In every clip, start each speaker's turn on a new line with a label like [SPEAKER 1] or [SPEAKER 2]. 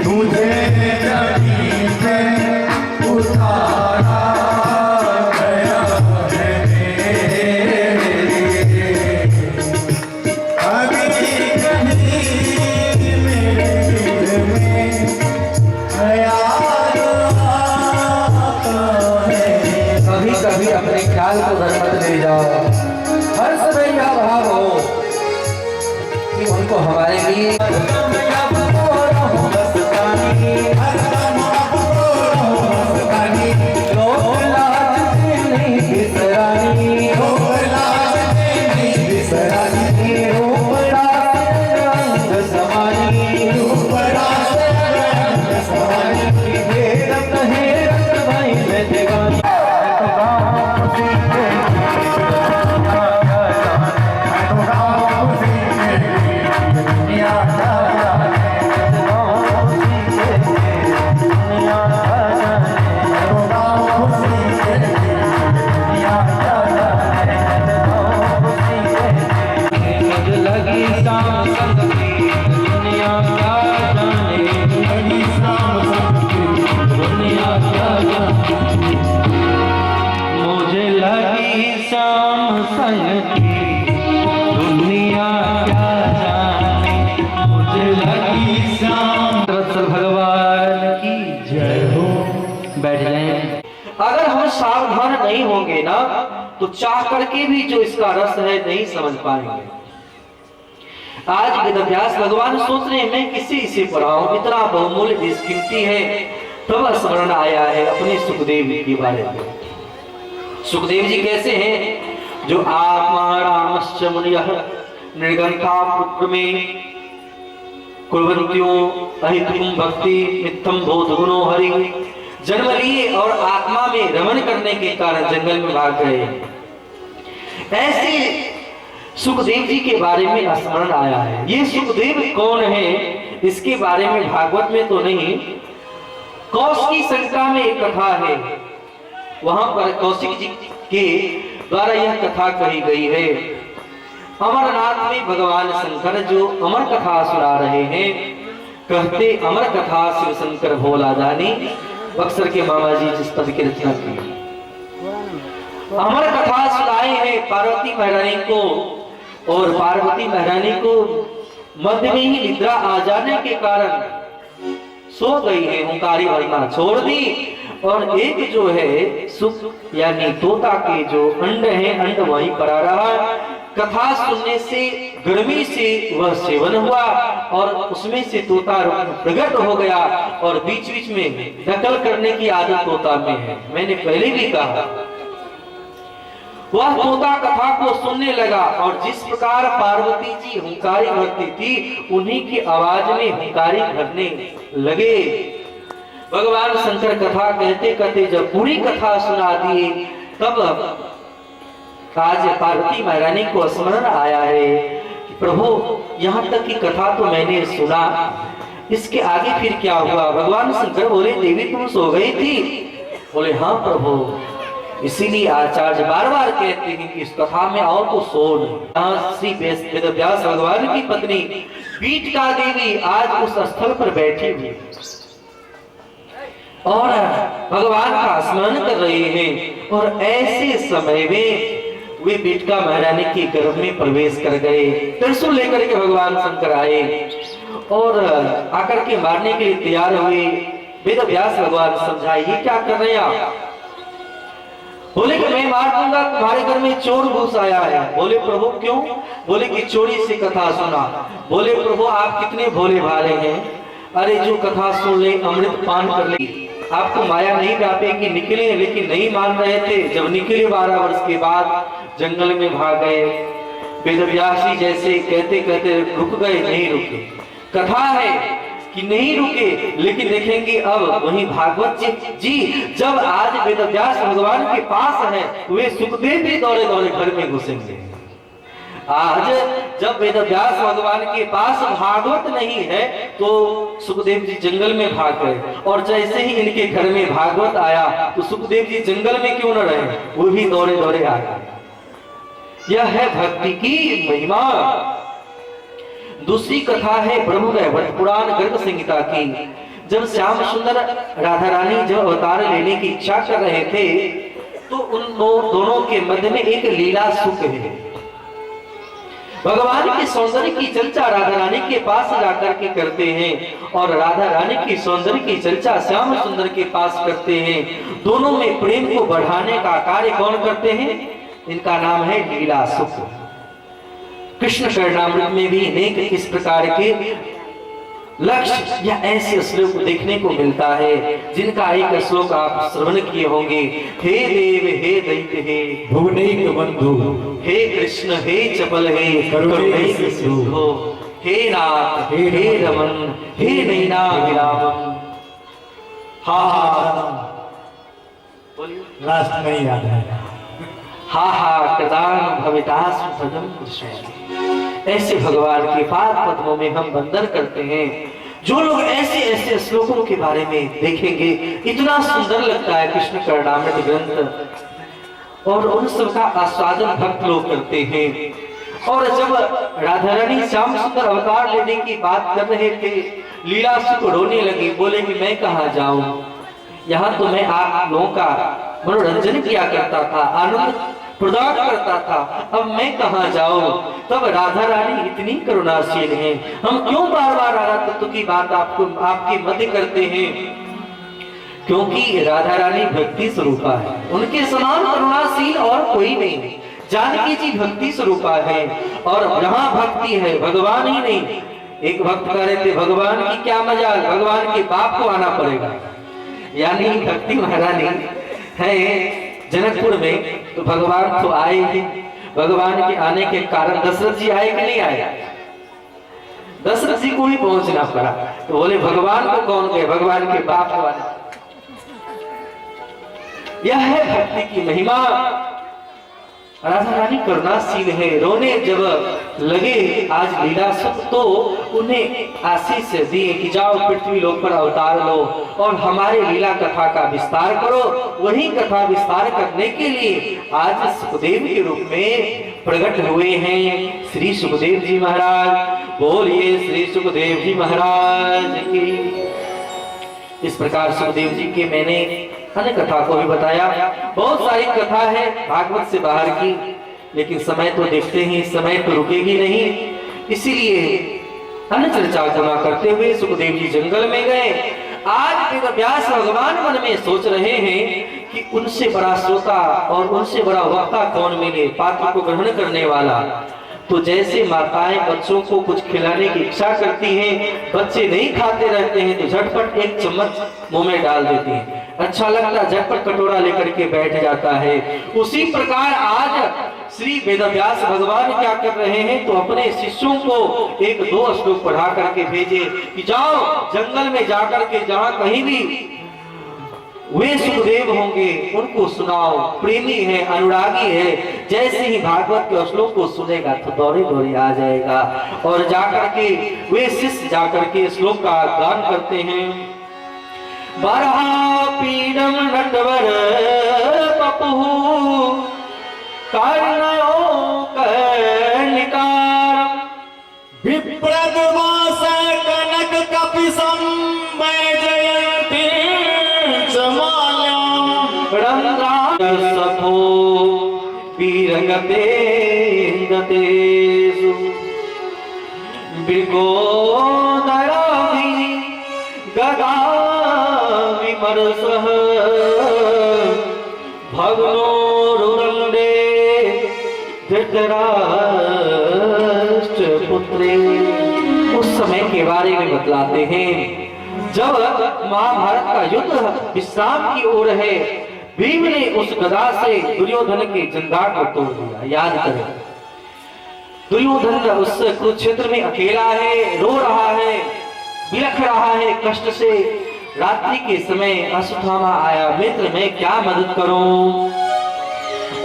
[SPEAKER 1] तुझे जमीन से उतारा गया है अभी कहीं मेरे दिल में ख्याल आता है।
[SPEAKER 2] कभी कभी अपने ख्याल को घर मत ले जाओ। हर समय यह भाव हो कि उनको हमारे लिए सावधान नहीं होंगे ना तो चाह करके भी जो इसका रस है नहीं समझ पाएंगे। आज वेदव्यास भगवान सोच रहे हैं मैं किसी इसे पढ़ाऊं, इतना बहुमूल्य बेसकीमती है। तब स्मरण आया है अपने सुखदेव के बारे में। सुखदेव जी कैसे हैं? जो आत्मा रामश्च मुनियः निर्गंथा पुत्र में कुर्वन्त्यो अहितुम भक्ति मिथ्यम बोध गुणो हरि। जन्म लिए और आत्मा में रमण करने के कारण जंगल में भाग गए। ऐसे सुखदेव जी के बारे में स्मरण आया है। ये सुखदेव कौन है इसके बारे में भागवत में तो नहीं, कौशिकी संहिता में एक कथा है, वहां पर कौशिक जी के द्वारा यह कथा कही गई है। अमरनाथ में भगवान शंकर जो अमर कथा सुना रहे हैं, कहते अमर कथा शिव शंकर भोला जानी, बक्सर के मामा जी जिस पद की रचना की। अमर कथा सुनाए हैं पार्वती महारानी को, और पार्वती महारानी को मध्य में ही निद्रा आ जाने के कारण सो गई है, हुंकारी वरना छोड़ दी। और एक जो है सुख यानी तोता के जो अंड है, अंड वहीं पर आ रहा। कथा सुनने से गर्मी से वह सेवन हुआ और उसमें से तोता प्रकट हो गया। और बीच बीच में नकल करने की आदत तोता में है, मैंने पहले भी कहा। वह तोता कथा को सुनने लगा और जिस प्रकार पार्वती जी हुंकारी भरती थी उन्हीं की आवाज में हुंकारी भरने लगे। भगवान शंकर कथा कहते कहते जब पूरी कथा सुना दिए तब आज पार्वती महारानी को स्मरण आया है कि प्रभु यहाँ तक की कथा तो मैंने सुना, इसके आगे फिर क्या हुआ? भगवान शंकर बोले देवी तुम सो गई थी? बोले हाँ प्रभु, इसीलिए आचार्य बार बार कहते हैं कि इस कथा में आओ तो सो नहीं। श्री वेदव्यास भगवान की पत्नी बीटका देवी आज उस स्थल पर बैठी हुई और भगवान का स्मरण कर रहे हैं। और ऐसे समय में वे बीटका महारानी के गर्भ में प्रवेश कर गए। त्रिशूल लेकर के भगवान शंकर आए और आकर के मारने के लिए तैयार हुए। वेदव्यास भगवान समझाइए क्या कर रहे हैं आप? बोले कि मैं मार दूंगा, तुम्हारे घर में चोर घुस आया है। बोले प्रभु क्यों? बोले कि चोरी से कथा सुना। बोले प्रभु आप कितने भोले भाले हैं, अरे जो कथा सुन ले अमृत पान कर ले, आपको माया नहीं व्यापेगी। निकले लेकिन नहीं मान रहे थे। जब निकले 12 वर्ष के बाद जंगल में भाग गए। वेदव्यास जी जैसे कहते कहते रुक गए, नहीं रुके। कथा है कि नहीं रुके, लेकिन देखेंगे अब वही भागवत जी जब आज वेदव्यास भगवान के पास है, वे सुखदेव भी दौड़े दौड़े घर में घुसेंगे। आज जब वेदव्यास भगवान के पास भागवत नहीं है तो सुखदेव जी जंगल में भाग गए। और जैसे ही इनके घर में भागवत आया तो सुखदेव जी जंगल में क्यों न रहे, वो भी दौड़े दौड़े आ गए। यह है भक्ति की महिमा। दूसरी कथा है ब्रह्मवैवर्त पुराण गर्ग संहिता की। जब श्याम सुंदर राधा रानी जब अवतार लेने की इच्छा कर रहे थे तो उन दोनों के मध्य में एक लीला सुख है। भगवान के सौंदर्य की चर्चा राधा रानी के पास जाकर के करते हैं और राधा रानी की सौंदर्य की चर्चा श्याम सुंदर के पास करते हैं। दोनों में प्रेम को बढ़ाने का कार्य कौन करते हैं? इनका नाम है लीला सुख। कृष्ण चरणामृत में भी अनेक इस प्रकार के लक्ष्य या ऐसे श्लोक देखने को मिलता है जिनका एक श्लोक आप श्रवण किए होंगे। हे देव हे दैत्य हे
[SPEAKER 1] भुवनैक बंधु,
[SPEAKER 2] हे कृष्ण हे चपल हे
[SPEAKER 1] करुणैक सिंधु,
[SPEAKER 2] हे नाथ हे रमन हे नैना विरामम। हा
[SPEAKER 1] लास्ट नहीं याद है।
[SPEAKER 2] हा हा कदान भवितास भजम कृष्ण। ऐसे भगवान के पाद पद्मों में हम वंदन करते हैं। जो लोग ऐसे ऐसे श्लोकों के बारे में देखेंगे इतना सुंदर लगता है कृष्ण चरणामृत ग्रंथ, और उन सबका आस्वादन भक्त लोग करते हैं। और जब राधा रानी श्याम सुंदर अवतार लेने की बात कर रहे थे, लीला सुख रोने लगी, बोले कि मैं कहाँ जाऊं, यहाँ तो मैं आप लोगों का मनोरंजन किया करता था, आनंद प्रदान करता था, अब मैं कहाँ जाऊं। तब राधा रानी इतनी करुणाशील हैं, हम क्यों बार बार राधा तत्व की बात आपको आपके मध्य करते हैं? क्योंकि राधा रानी भक्ति स्वरूपा है, उनके समान करुणाशील और कोई नहीं। जानकी जी भक्ति स्वरूपा है और जहाँ भक्ति है भगवान ही नहीं। एक भक्त कह रहे थे भगवान की क्या मजाल, भगवान के बाप को आना पड़ेगा। यानी भक्ति महारानी है जनकपुर में, तो भगवान तो आए ही। भगवान के आने के कारण दशरथ जी आए कि नहीं आए? दशरथ जी को ही पहुंचना पड़ा। तो बोले भगवान को कौन गए? भगवान के बाप को आना। यह है भक्ति की महिमा। राधा रानी करुणाशील है, रोने जब लगे आज लीला सुख तो उन्हें आशीष दिए कि जाओ पृथ्वी लोक पर अवतार लो और हमारे लीला कथा का विस्तार करो। वही कथा विस्तार करने के लिए आज सुखदेव के रूप में प्रकट हुए हैं श्री सुखदेव जी महाराज। बोलिए श्री सुखदेव जी महाराज की। इस प्रकार सुखदेव जी के मैंने अन्य कथा को भी बताया। बहुत सारी कथा है भागवत से बाहर की, लेकिन समय तो देखते हैं, समय तो रुकेगी नहीं, इसीलिए अन्य चर्चा जमा करते हुए सुखदेव जी जंगल में गए। आज वेदव्यास भगवान मन में सोच रहे हैं कि उनसे बड़ा श्रोता और उनसे बड़ा वक्ता कौन मिले, पात्र को ग्रहण करने वाला। तो जैसे माताएं बच्चों को कुछ खिलाने की इच्छा करती हैं, बच्चे नहीं खाते रहते हैं तो झटपट एक चम्मच मुंह में डाल देती हैं, अच्छा लगता झटपट कटोरा लेकर के बैठ जाता है। उसी प्रकार आज श्री वेदव्यास भगवान क्या कर रहे हैं, तो अपने शिष्यों को एक दो श्लोक पढ़ा करके भेजे कि जाओ जंगल में जाकर के जहां कहीं भी वे सुखदेव होंगे उनको सुनाओ। प्रेमी है, अनुरागी है, जैसे ही भागवत के श्लोक को सुनेगा तो दौड़े दौड़े आ जाएगा। और जाकर के वे शिष्य जाकर के श्लोक का गान करते हैं। बरहा पीडम नटवर पपुहु कर्णयो कर्णिकार
[SPEAKER 1] विप्रद्वास कनक कपिसं वैजयन्ती
[SPEAKER 2] सफो वीरगते गतेषु मृगोदराभि गदा विमर्शः भग्नोरुदण्डे धृतराष्ट्र पुत्रे। उस समय के बारे में बतलाते हैं जब महाभारत का युद्ध विश्राम की ओर है, भीम ने उस गदा से दुर्योधन के जंघा को तोड़ दिया। याद करें, दुर्योधन उस कुरुक्षेत्र में अकेला है, रो रहा है, बिलख रहा है कष्ट से। रात्रि के समय अश्वत्थामा आया, मित्र मैं क्या मदद करूं?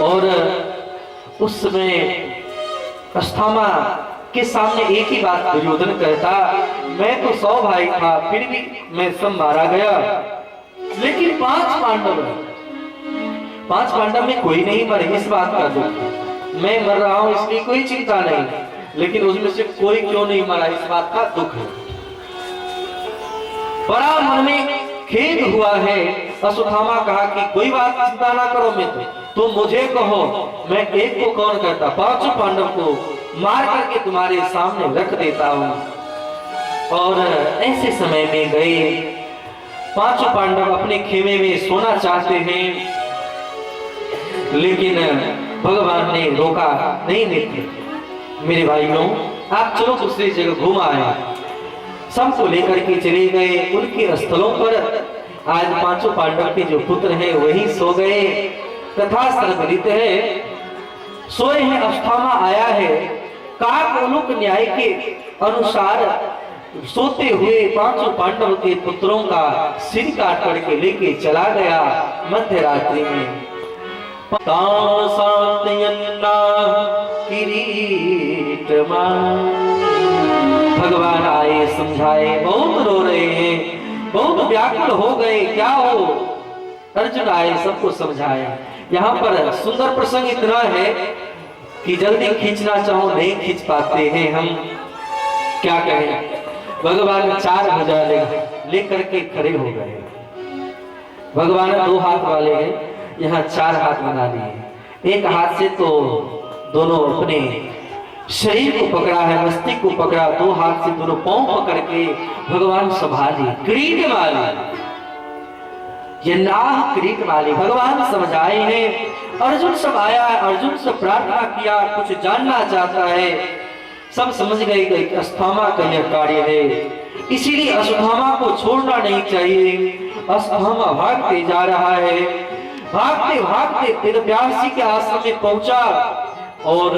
[SPEAKER 2] और उस समय अश्वत्थामा के सामने एक ही बात दुर्योधन कहता, मैं तो 100 भाई था, फिर भी मैं सब मारा गया, लेकिन 5 पांडव में कोई नहीं मरे, इस बात का दुख। मैं मर रहा हूं इसलिए कोई चिंता नहीं, लेकिन उसमें से कोई क्यों नहीं मरा, इस बात का दुख है। बड़ा मन में खेद हुआ है। अश्वत्थामा कहा कि कोई बात चिंता ना करो मित्र, तुम मुझे कहो, मैं एक को कौन करता, पांचों पांडव को मार करके तुम्हारे सामने रख देता हूं। और ऐसे समय में गए पांचों पांडव अपने खेमे में सोना चाहते हैं, लेकिन भगवान ने रोका, नहीं मित्र मेरे भाइयों, आप चलो दूसरी जगह घूम आए। सबको लेकर के चले गए उनके स्थलों पर। आज पांचों पांडव के जो पुत्र हैं वही सो गए। कथा सर्वलित है, सोए हैं, अश्वत्थामा आया है, काक उलूक न्याय के अनुसार सोते हुए पांचों पांडव के पुत्रों का सिर काट करके लेके चला गया मध्य रात्रि में। ताम शांतयन्ना किरीटमा। भगवान आए, समझाए, बहुत रो रहे हैं, बहुत व्याकुल हो गए, क्या हो। अर्जुन आए, सबको समझाया। यहाँ पर सुंदर प्रसंग इतना है कि जल्दी खींचना चाहो नहीं खींच पाते हैं हम, क्या कहें। भगवान 4 भुजा लेकर के खड़े हो गए। भगवान 2 हाथ वाले हैं, यहाँ 4 हाथ बना लिए। एक हाथ से तो दोनों अपने शरीर को पकड़ा है, मस्तिष्क को पकड़ा, 2 हाथ से दोनों पांव पकड़ के भगवान संभाले। किरीट वाले, ये नाह किरीट वाले भगवान समझाए हैं। अर्जुन सब आया, अर्जुन से प्रार्थना किया, कुछ जानना चाहता है। सब समझ गए कि अश्वत्थामा का यह कार्य है, इसीलिए अश्वत्थामा को छोड़ना नहीं चाहिए। अश्वत्थामा भागते जा रहा है, भागते भागते वेदव्यास जी के आश्रम में पहुंचा। और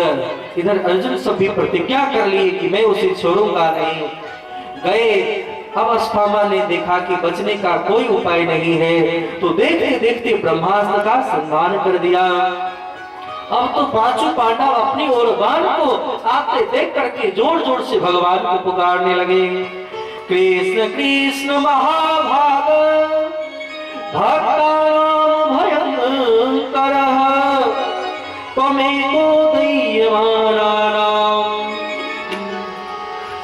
[SPEAKER 2] इधर अर्जुन सब भी प्रतिज्ञा कर लिए कि मैं उसे छोड़ूंगा नहीं। गए, अब अश्वत्थामा ने देखा कि बचने का कोई उपाय नहीं है, तो देखते देखते ब्रह्मास्त्र का संधान कर दिया। अब तो पांचों पांडव अपनी ओर बाण को आते देख करके जोर जोर से भगवान को पुकारने लगे। कृष्ण कृष्ण महाभाग भक्तानां भयंकरः त्वमेको दैयमानानां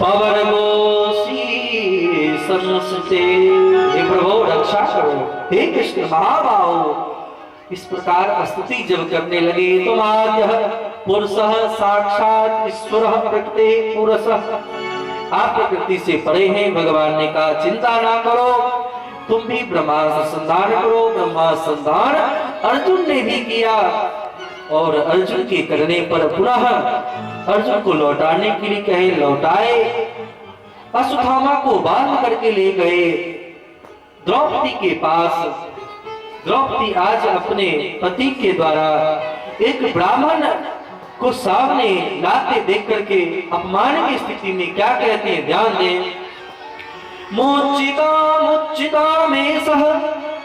[SPEAKER 2] पवर्गोऽसि संस्ते। हे प्रभु रक्षा करो, हे कृष्ण महाबाहो। इस प्रकार स्तुति जब करने लगे, तुम आद्यः पुरुषः साक्षात ईश्वरः प्रकृते पुरुषः। आप प्रकृति से परे हैं। भगवान ने कहा चिंता ना करो, तुम भी ब्रह्मास्त्र संधान करो। ब्रह्मास्त्र संधान अर्जुन ने भी किया, और अर्जुन के करने पर पुनः अर्जुन को लौटाने के लिए कहे, लौटाए। अश्वत्थामा को बांध करके ले गए द्रौपदी के पास। द्रौपदी आज अपने पति के द्वारा एक ब्राह्मण को सामने लाते देख करके अपमान की स्थिति में क्या कहते हैं, ध्यान दें। मुच्चिता मुच्चिता में सह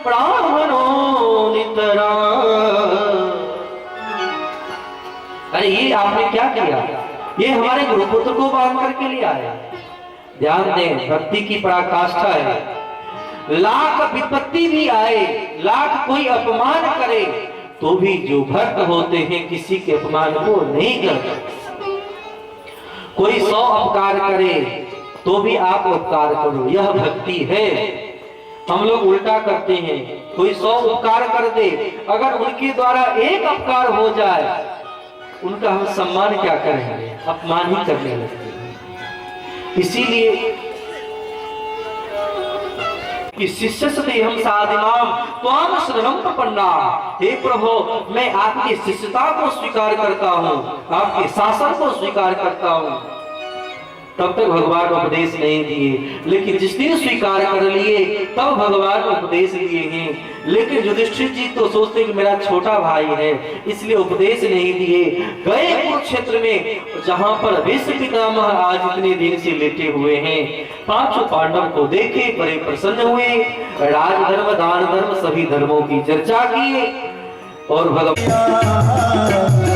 [SPEAKER 2] ब्राह्मणो नितरा। अरे ये आपने क्या किया, ये हमारे गुरुपुत्र को बांध करके लिया है। ध्यान दें, भक्ति की पराकाष्ठा है। लाख विपत्ति भी आए, लाख कोई अपमान करे, तो भी जो भक्त होते हैं किसी के अपमान को नहीं करते। कोई 100 अपकार करे तो भी आप उपकार करो, यह भक्ति है। हम लोग उल्टा करते हैं, कोई 100 उपकार कर दे, अगर उनके द्वारा एक अपकार हो जाए, उनका हम सम्मान क्या करेंगे, अपमान ही करने लगते हैं। इसीलिए कि शिष्य हम साधिमाम त्वाम शरणं प्रपन्ना। हे प्रभु, मैं आपकी शिष्यता को स्वीकार करता हूँ, आपके शासन को स्वीकार करता हूँ। तब तक भगवान उपदेश नहीं दिए, लेकिन जिस दिन स्वीकार कर लिए तब भगवान उपदेश दिए हैं। लेकिन युधिष्ठिर जी तो सोचते कि मेरा छोटा भाई है, इसलिए उपदेश नहीं दिए। गए कुरुक्षेत्र में, जहां पर भीष्म पितामह आज इतने दिन से लेटे हुए हैं। पांचों पांडव को देखे, बड़े प्रसन्न हुए, राजधर्म दान धर्म सभी धर्मों की चर्चा की, और भगवान